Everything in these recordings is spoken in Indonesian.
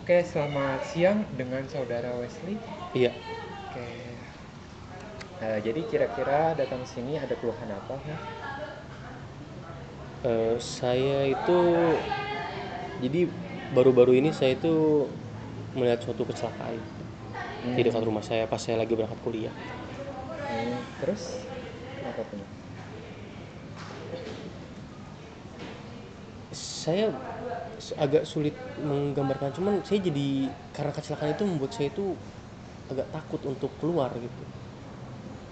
Oke, selamat siang dengan saudara Wesley. Iya, Oke, jadi kira-kira datang sini ada keluhan apa, Mas? saya itu jadi baru-baru ini saya itu melihat suatu kecelakaan di dekat Hmm, rumah saya pas saya lagi berangkat kuliah. terus kenapa tuh, Mas? Saya agak sulit menggambarkan, cuman saya jadi karena kecelakaan itu membuat saya itu agak takut untuk keluar gitu.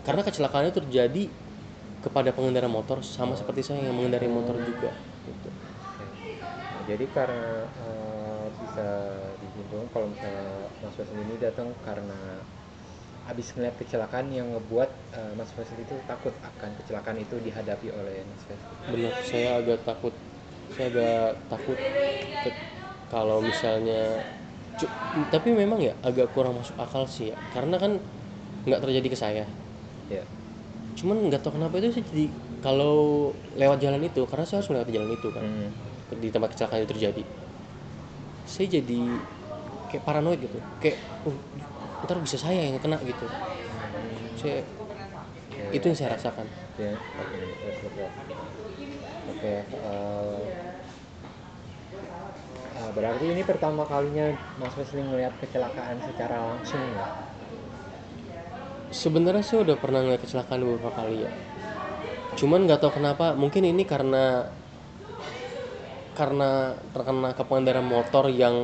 Karena kecelakaan itu terjadi kepada pengendara motor sama Oh, seperti saya yang mengendarai motor oh, juga gitu. oke. Nah, jadi karena bisa dihimbau kalau misalnya Mas Wesley ini datang karena habis ngeliat kecelakaan yang ngebuat Mas Wesley itu takut akan kecelakaan itu dihadapi oleh Mas Wesley. Benar, saya agak takut ke- kalau misalnya cu- tapi memang ya agak kurang masuk akal sih ya, karena kan nggak terjadi ke saya, Ya. cuman nggak tahu kenapa itu saya jadi kalau lewat jalan itu, karena saya harus melewati jalan itu kan Hmm. di tempat kecelakaan itu terjadi, saya jadi kayak paranoid gitu, kayak ntar bisa saya yang kena gitu. Saya Oke, itu yang saya rasakan. ya, oke, oke, oke. Berarti ini pertama kalinya Mas Wesley melihat kecelakaan secara langsung ya? Sebenarnya saya udah pernah ngeliat kecelakaan beberapa kali ya, cuman nggak tahu kenapa, mungkin ini karena terkena ke pengendara motor yang,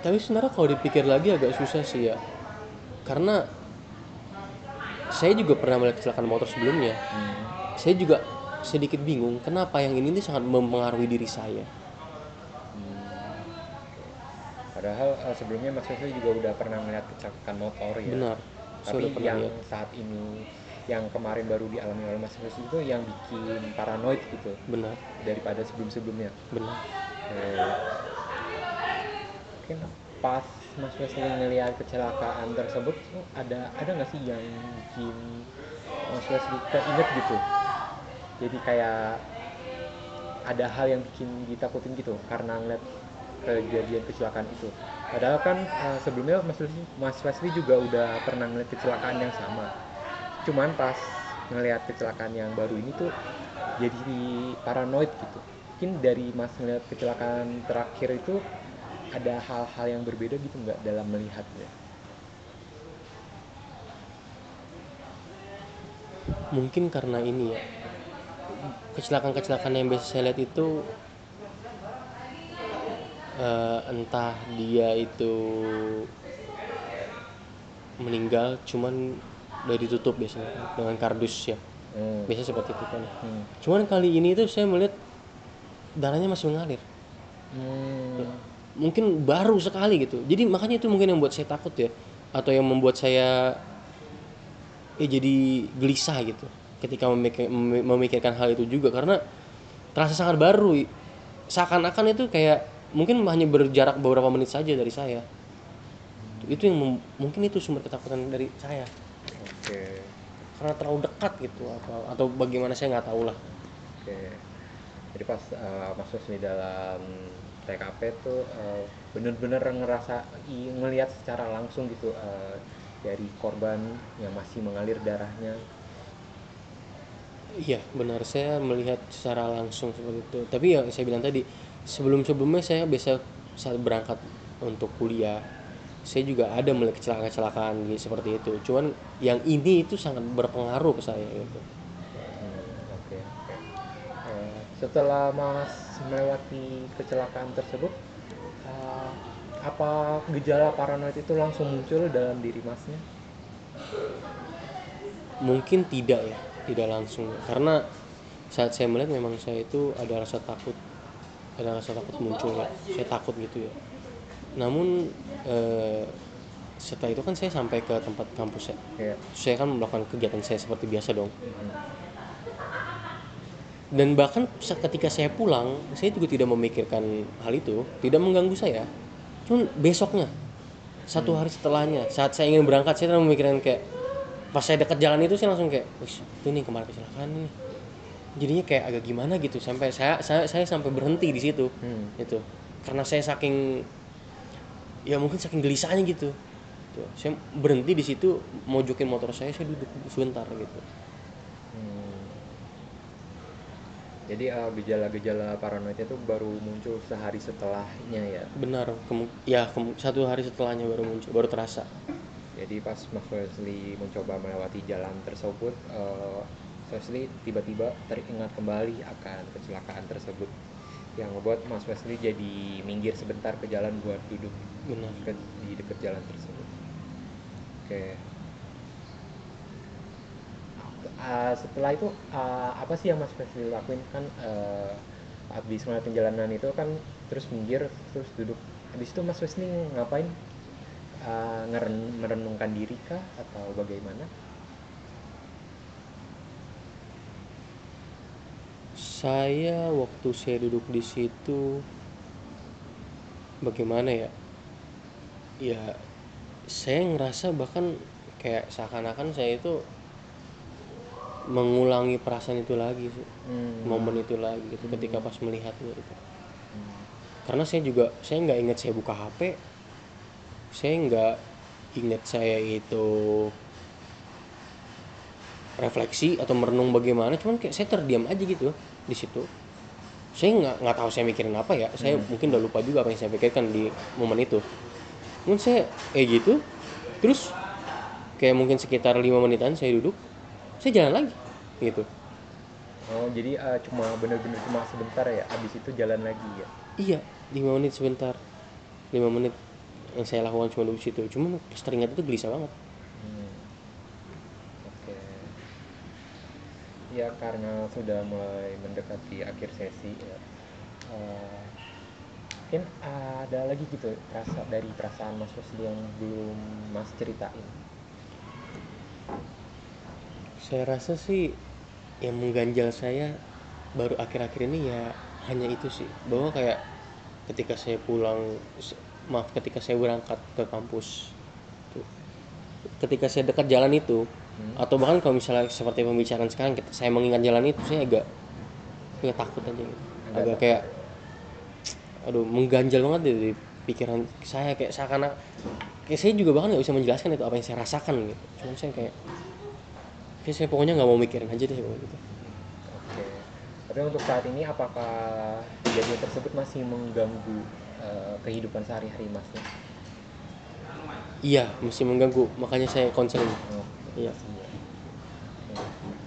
tapi sebenarnya kalau dipikir lagi agak susah sih ya, karena saya juga pernah melihat kecelakaan motor sebelumnya. Hmm. Saya juga sedikit bingung kenapa yang ini sangat mempengaruhi diri saya. Padahal sebelumnya Mas Wesley juga udah pernah melihat kecelakaan motor ya. Benar, saya Tapi udah pernah yang lihat. saat ini, yang kemarin baru dialami oleh Mas Wesley itu yang bikin paranoid gitu Benar, daripada sebelum-sebelumnya. benar. Mungkin pas Mas Wesley ngelihat kecelakaan tersebut tuh ada nggak sih yang bikin Mas Wesley keinget gitu? Jadi kayak ada hal yang bikin ditakutin gitu karena ngeliat kejadian kecelakaan itu. Padahal kan sebelumnya Mas Wesley juga udah pernah ngeliat kecelakaan yang sama. Cuman pas ngeliat kecelakaan yang baru ini tuh jadi paranoid gitu. Mungkin dari Mas ngeliat kecelakaan terakhir itu ada hal-hal yang berbeda gitu nggak dalam melihatnya? Mungkin karena ini ya, kecelakaan-kecelakaan yang biasa saya lihat itu entah dia itu meninggal cuman udah ditutup biasanya kan, dengan kardus ya. Hmm. Biasanya seperti itu kan. Hmm. Cuman kali ini tuh saya melihat darahnya masih mengalir. Hmm. Mungkin baru sekali gitu. Jadi makanya itu mungkin yang membuat saya takut ya, atau yang membuat saya jadi gelisah gitu ketika memikirkan hal itu juga, karena terasa sangat baru. Seakan-akan itu kayak mungkin hanya berjarak beberapa menit saja dari saya. Itu yang mungkin itu sumber ketakutan dari saya, Oke. karena terlalu dekat gitu, atau bagaimana saya nggak tahu lah. Oke. Jadi pas masuk di dalam TKP tuh bener-bener ngerasa ngelihat secara langsung gitu dari korban yang masih mengalir darahnya. Iya benar, saya melihat secara langsung seperti itu. Tapi yang saya bilang tadi, sebelum-sebelumnya saya biasa saat berangkat untuk kuliah, saya juga ada melihat kecelakaan-kecelakaan seperti itu. Cuman yang ini itu sangat berpengaruh ke saya gitu. Oke, oke. Setelah Mas melewati kecelakaan tersebut, eh, apa gejala paranoid itu langsung muncul dalam diri Masnya? Mungkin tidak ya, tidak langsung ya. Karena saat saya melihat memang saya itu ada rasa takut muncul ya. Saya takut gitu ya. Namun eh, setelah itu kan saya sampai ke tempat kampus ya. Ya. Saya kan melakukan kegiatan saya seperti biasa dong. Dan bahkan ketika saya pulang, saya juga tidak memikirkan hal itu, tidak mengganggu saya. Cuman besoknya, satu Hmm. hari setelahnya, saat saya ingin berangkat, saya memikirkan kayak, pas saya dekat jalan itu saya langsung kayak, wih itu nih kemarin kecelakaan nih. Jadinya kayak agak gimana gitu, sampai saya sampai berhenti di situ. Hmm. Itu. karena saya saking, ya mungkin saking gelisahnya gitu. Tuh, saya berhenti di situ, mojokin motor saya duduk sebentar gitu. Hmm. Jadi gejala-gejala paranoid itu baru muncul sehari setelahnya ya. Benar, ya 1 hari setelahnya baru muncul, baru terasa. Jadi pas Mas Wesley mencoba melewati jalan tersebut, Wesley tiba-tiba teringat kembali akan kecelakaan tersebut yang membuat Mas Wesley jadi minggir sebentar ke jalan buat duduk Benar. di dekat jalan tersebut. Oke. Setelah itu apa sih yang Mas Wesley lakuin kan habis ngeliatin jalanan itu kan terus minggir terus duduk. Habis itu Mas Wesley ngapain? Merenungkan diri kah atau bagaimana? Saya waktu saya duduk di situ, bagaimana ya? Ya, saya ngerasa bahkan kayak seakan-akan saya itu mengulangi perasaan itu lagi sih, momen itu lagi gitu, ketika pas melihatnya itu. Karena saya nggak ingat saya buka HP, saya nggak ingat saya itu refleksi atau merenung bagaimana, cuman kayak saya terdiam aja gitu di situ. Saya nggak tahu saya mikirin apa ya, saya mungkin udah lupa juga apa yang saya pikirkan di momen itu. Mungkin saya gitu, terus kayak mungkin sekitar 5 menitan saya duduk, saya jalan lagi gitu. Oh, jadi cuma bener-bener cuma sebentar ya, abis itu jalan lagi ya? Iya, 5 menit sebentar, 5 menit yang saya lakukan cuma duduk situ. Cuma pas teringat itu gelisah banget. Oke. Ya karena sudah mulai mendekati akhir sesi ya. Eh, Mungkin ada lagi gitu dari perasaan Mas Wesley yang belum Mas ceritain. Saya rasa sih yang mengganjal saya baru akhir-akhir ini ya hanya itu sih, bahwa kayak ketika saya ketika saya berangkat ke kampus tuh, ketika saya dekat jalan itu, atau bahkan kalau misalnya seperti pembicaraan sekarang saya mengingat jalan itu, saya agak takut aja gitu. Agak kayak aduh, mengganjal banget di pikiran saya, kayak seakan kayak saya juga bahkan nggak bisa menjelaskan itu apa yang saya rasakan gitu. Cuman saya kayak saya pokoknya nggak mau mikirin aja deh gitu. Oke. Tapi untuk saat ini apakah kejadian tersebut masih mengganggu kehidupan sehari-hari Masnya? Iya, mesti mengganggu, makanya saya konseling. Oh, Iya. iya.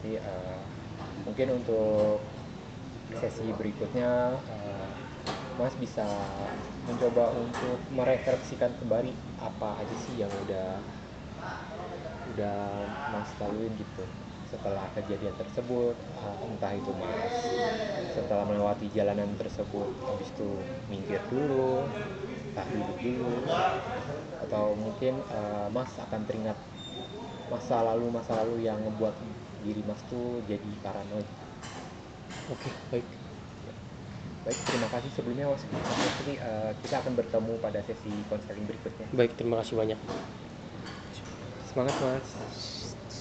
Jadi mungkin untuk sesi berikutnya Mas bisa mencoba untuk merefleksikan kembali apa aja sih yang udah Mas laluin gitu setelah kejadian tersebut, entah itu Mas setelah melewati jalanan tersebut habis itu minggir dulu, entah duduk dulu, atau mungkin Mas akan teringat masa lalu yang membuat diri Mas tuh jadi paranoid. Oke, baik. Baik, terima kasih sebelumnya Mas. Jadi kita akan bertemu pada sesi konseling berikutnya. Baik, terima kasih banyak. Semangat Mas.